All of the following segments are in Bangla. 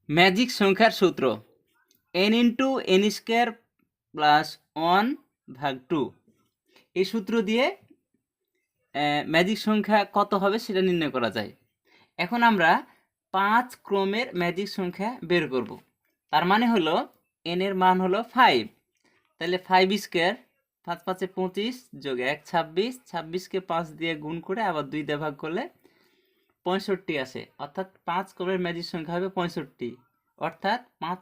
ম্যাজিক সংখ্যার সূত্র n into N square plus 1/2 এই সূত্র দিয়ে ম্যাজিক সংখ্যা কত হবে সেটা নির্ণয় করা যায়। এখন আমরা 5 ক্রমের ম্যাজিক সংখ্যা বের করব। তার মানে হলো n এর মান হলো 5, তাহলে 5 স্কোয়ার 5 5 25 যোগ 1 26, 26কে 5 দিয়ে গুণ করে আবার 2 দিয়ে ভাগ করলে 65 আসে, অর্থাৎ 5 ক্রমের ম্যাজিক সংখ্যা হবে 65। অর্থাৎ 5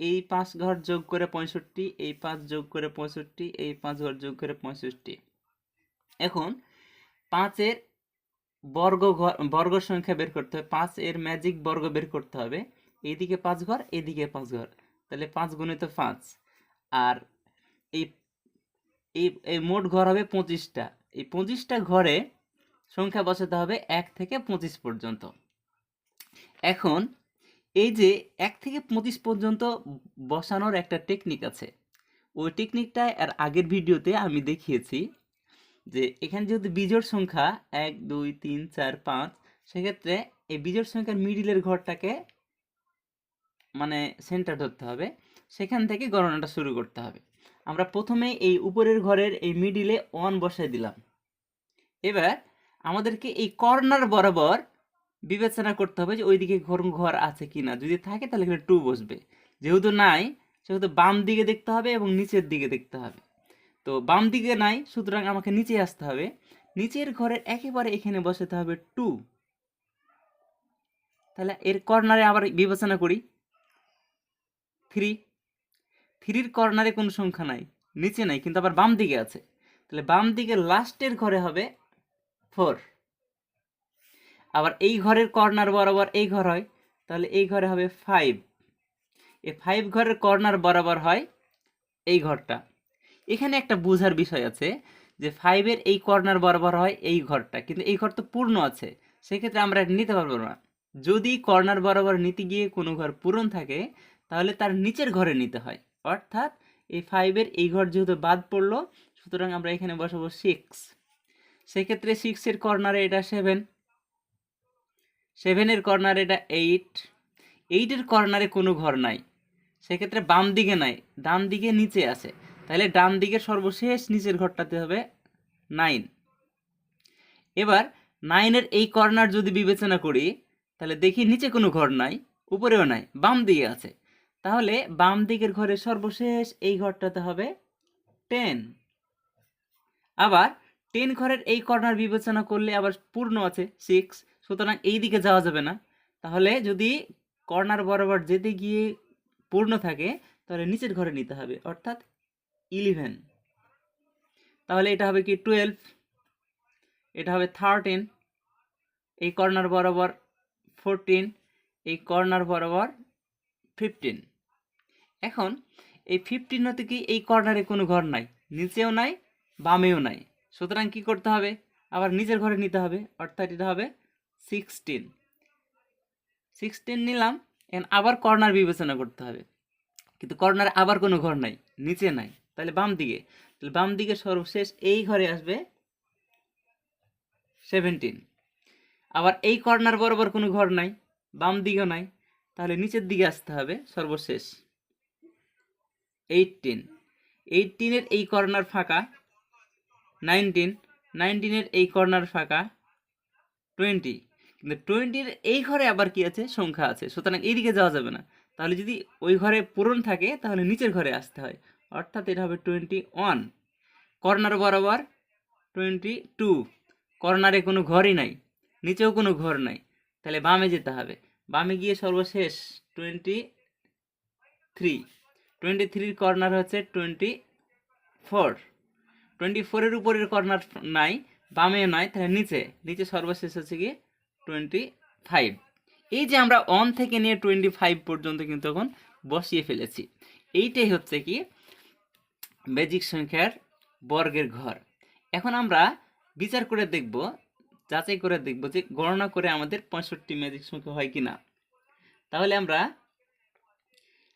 এই 5 ঘর যোগ করে 65, এই 5 যোগ করে 65, এই 5 ঘর যোগ করে 65। এখন 5 এর বর্গ সংখ্যা বের করতে হবে, 5 এর ম্যাজিক বর্গ বের করতে হবে। এইদিকে 5 ঘর, এইদিকে 5 ঘর, তাহলে 5 গুণিত 5। আর এই এই এই মোট ঘর হবে 25টা। এই 25টা ঘরে সংখ্যা বসাতে হবে 1 থেকে 25 পর্যন্ত। এখন এই যে 1 থেকে 25 পর্যন্ত বসানোর একটা টেকনিক আছে, ওই টেকনিকটা এর আগের ভিডিওতে আমি দেখিয়েছি। যে এখানে যেহেতু বিজোড় সংখ্যা 1 2 3 4 5, সেক্ষেত্রে এই বিজোড় সংখ্যার মিডিলের ঘরটাকে মানে সেন্টার ধরতে হবে, সেখান থেকে গণনাটা শুরু করতে হবে। আমরা প্রথমে এই উপরের ঘরের এই মিডিলে 1 বসাই দিলাম। এবার আমাদেরকে এই কর্নার বরাবর বিবেচনা করতে হবে যে ওইদিকে ঘর আছে কিনা, যদি থাকে তাহলে এখানে 2 বসবে, যেহেতু নাই সেহেতু বাম দিকে দেখতে হবে এবং নিচের দিকে দেখতে হবে। তো বাম দিকে নাই, সুতরাং আমাকে নিচে আসতে হবে, নিচের ঘরের একেবারে এখানে বসাতে হবে 2। তাহলে এর কর্নারে আবার বিবেচনা করি 3, 3-র কর্নারে কোনো সংখ্যা নাই, নিচে নাই, কিন্তু আবার বাম দিকে আছে, তাহলে বাম দিকে লাস্টের ঘরে হবে 4। আবার এই ঘরের কর্নার বরাবর এই ঘর হয়, তাহলে এই ঘরে হবে 5। এই 5 ঘরের কর্নার বরাবর হয় এই ঘরটা। এখানে একটা বোঝার বিষয় আছে যে 5-এর এই কর্নার বরাবর হয় এই ঘরটা, কিন্তু এই ঘর তো পূর্ণ আছে, সেক্ষেত্রে আমরা এটা নিতে পারবো না। যদি কর্নার বরাবর নিতে গিয়ে কোনো ঘর পূরণ থাকে তাহলে তার নিচের ঘরে নিতে হয়, অর্থাৎ এই 5-এর এই ঘর যেহেতু বাদ পড়লো, সুতরাং আমরা এখানে বসাবো 6। সেক্ষেত্রে 6-এর কর্নারে এটা 7, 7-এর কর্নারে এটা 8, 8-এর কর্নারে কোনো ঘর নাই, সেক্ষেত্রে বাম দিকে নাই, ডান দিকে নিচে আছে, তাহলে ডান দিকের সর্বশেষ নিচের ঘরটাতে হবে 9। এবার 9-এর এই কর্নার যদি বিবেচনা করি তাহলে দেখি নিচে কোনো ঘর নাই, উপরেও নাই, বাম দিকে আছে, তাহলে বাম দিকের ঘরের সর্বশেষ এই ঘরটাতে হবে 10। আবার 10 ঘরের এই কর্নার বিবেচনা করলে আবার পূর্ণ আছে 6, সুতরাং এই দিকে যাওয়া যাবে না, তাহলে যদি কর্নার বরাবর যেতে গিয়ে পূর্ণ থাকে তাহলে নিচের ঘরে নিতে হবে, অর্থাৎ 11। তাহলে এটা হবে কি 12, এটা হবে 13, এই কর্নার বরাবর 14, এই কর্নার বরাবর 15। এখন এই 15 হতে কি এই কর্নারে কোনো ঘর নাই, নিচেও নাই, বামেও নাই, সুতরাং কি করতে হবে, আবার নিচের ঘরে নিতে হবে, অর্থাৎ এটা হবে 16। 16 নিলাম, এখন আবার কর্নার বিবেচনা করতে হবে, কিন্তু কর্নারে আবার কোনো ঘর নাই, নিচে নাই, তাহলে বাম দিকে, তাহলে বাম দিকে সর্বশেষ এই ঘরে আসবে 17। আবার এই কর্নার বরাবর কোনো ঘর নাই, বাম দিকেও নাই, তাহলে নিচের দিকে আসতে হবে সর্বশেষ 18। 18-এর এই কর্নার ফাঁকা 19, 19-এর এই কর্নার ফাঁকা 20, কিন্তু 20-এর এই ঘরে আবার কি আছে, সংখ্যা আছে, সুতরাং এই দিকে যাওয়া যাবে না, তাহলে যদি ওই ঘরে পূরণ থাকে তাহলে নিচের ঘরে আসতে হয়, অর্থাৎ এটা হবে 21। কর্নার বরাবর 22, কর্নারে কোনো ঘরই নাই, নিচেও কোনো ঘর নাই, তাহলে বামে যেতে হবে, বামে গিয়ে সর্বশেষ 23। 23-র কর্নার হচ্ছে 24, 24-এর উপরের কর্নার নাই, বামেও নাই, তাহলে নিচে, নিচে সর্বশেষ হচ্ছে গিয়ে 25। এই যে আমরা 1 থেকে নিয়ে 25 পর্যন্ত কিন্তু এখন বসিয়ে ফেলেছি। এইটাই হচ্ছে কি ম্যাজিক সংখ্যার বর্গের ঘর। এখন আমরা বিচার করে দেখব, যাচাই করে দেখব যে গণনা করে আমাদের 65 ম্যাজিক সংখ্যা হয় কিনা। তাহলে আমরা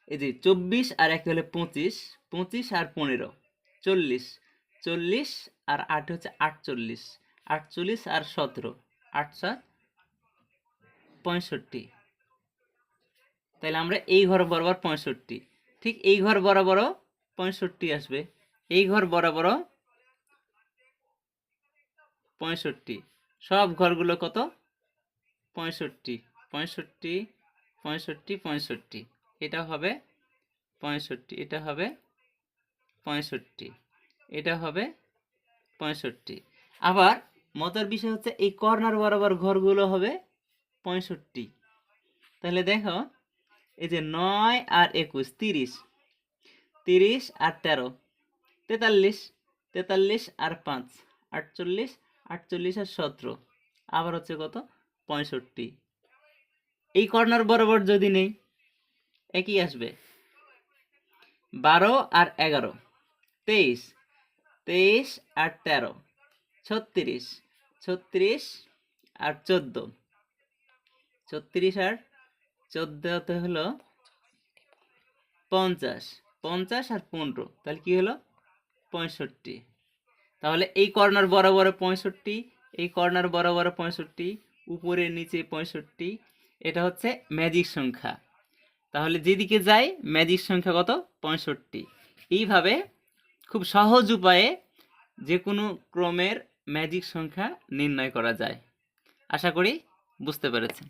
এই যে 24 আর 1 হলে 25, 25 আর 15 40, 40 আর 8 হচ্ছে 48, 48 আর 17 8 7 65, তাহলে আমরা এই ঘর বরাবর 65, ঠিক এই ঘর বরাবরও 65 আসবে, এই ঘর বরাবরও 65, সব ঘরগুলো কত? 65, 65, 65, 65, এটা হবে 65, এটা হবে 65, এটা হবে 65। আবার মজার বিষয় হচ্ছে এই কর্নার বরাবর ঘরগুলো হবে 65। তাহলে দেখো এই যে 9 আর 21 30, 30 আর 13 43, 43 আর 5 48, 48 আর 17, আবার হচ্ছে কত? 65। এই কর্নার বরাবর যদি নেই একই আসবে। 12 আর 11 23, 23 আর 13 36, 36 আর 14, 36 আর 14 হলো 50, 50 আর 15, তাহলে কি হলো? 65। তাহলে এই কর্নার বরাবর 65, এই কর্নার বরাবর 65, উপরে নিচে 65, এটা হচ্ছে ম্যাজিক সংখ্যা। তাহলে যেদিকে যায় ম্যাজিক সংখ্যা কত? 65। এইভাবে খুব সহজ উপায়ে যে কোনো ক্রমের ম্যাজিক সংখ্যা নির্ণয় করা যায়। আশা করি বুঝতে পেরেছেন।